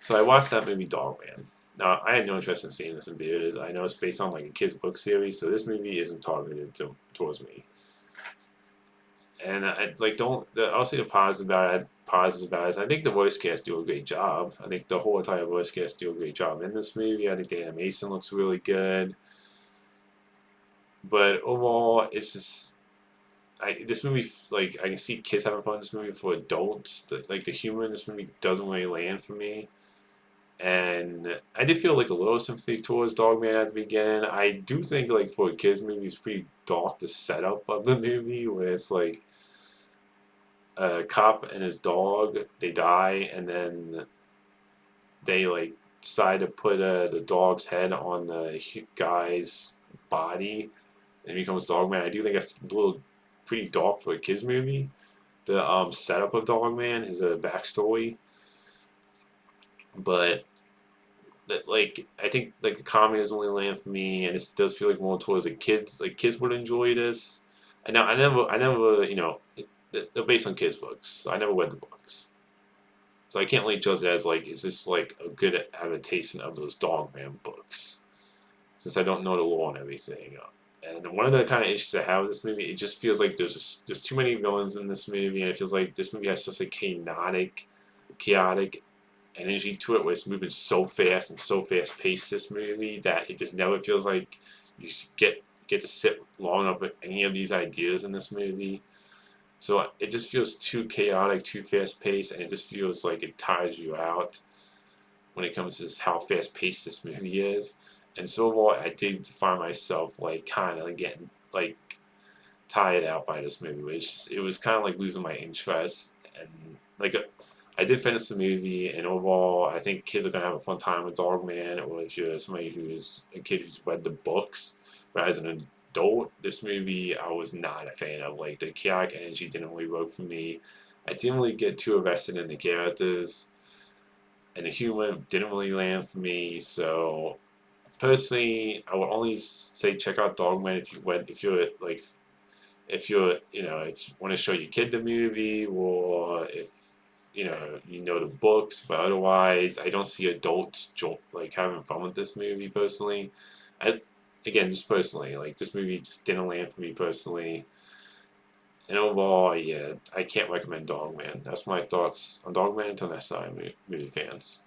So I watched that movie Dogman. Now I had no interest in seeing this in theaters. I know it's based on like a kids book series, so this movie isn't targeted towards me. And I like don't. I'll say the positives about it. Positives about it is I think the voice cast do a great job. I think the whole entire voice cast do a great job in this movie. I think the animation looks really good. But overall, it's just this movie, like I can see kids having fun in this movie. For adults, like the humor in this movie doesn't really land for me. And I did feel like a little sympathy towards Dogman at the beginning. I do think like for a kids movie, it's pretty dark the setup of the movie, where it's like a cop and his dog they die, and then they like decide to put the dog's head on the guy's body, and he becomes Dogman. I do think that's a little pretty dark for a kids movie. The setup of Dogman, his backstory, but that like I think like the comedy doesn't really land for me, and it does feel like more towards the kids. Like kids would enjoy this. And now I never, they're based on kids' books. So I never read the books, so I can't really judge it as like is this like a good adaptation of those Dogman books, since I don't know the lore and everything. And one of the kind of issues I have with this movie, it just feels like there's too many villains in this movie, and it feels like this movie has such a chaotic energy to it, where it's moving so fast and so fast paced. This movie that it just never feels like you get to sit long enough with any of these ideas in this movie. So it just feels too chaotic, too fast paced, and it just feels like it tires you out when it comes to just how fast paced this movie is. And so overall, I did find myself like kind of getting like tired out by this movie, which it was kind of like losing my interest. And like I did finish the movie, and overall, I think kids are gonna have a fun time with Dogman. Or if you're somebody who's a kid who's read the books, but as an adult, this movie I was not a fan of. Like the chaotic energy didn't really work for me. I didn't really get too invested in the characters, and the humor didn't really land for me. So personally, I would only say check out Dogman if you're like if you want to show your kid the movie, or if you know the books. But otherwise, I don't see adults like having fun with this movie personally. I Again, just personally, like this movie just didn't land for me personally. And overall, yeah, I can't recommend Dogman. That's my thoughts on Dogman until next time, movie fans.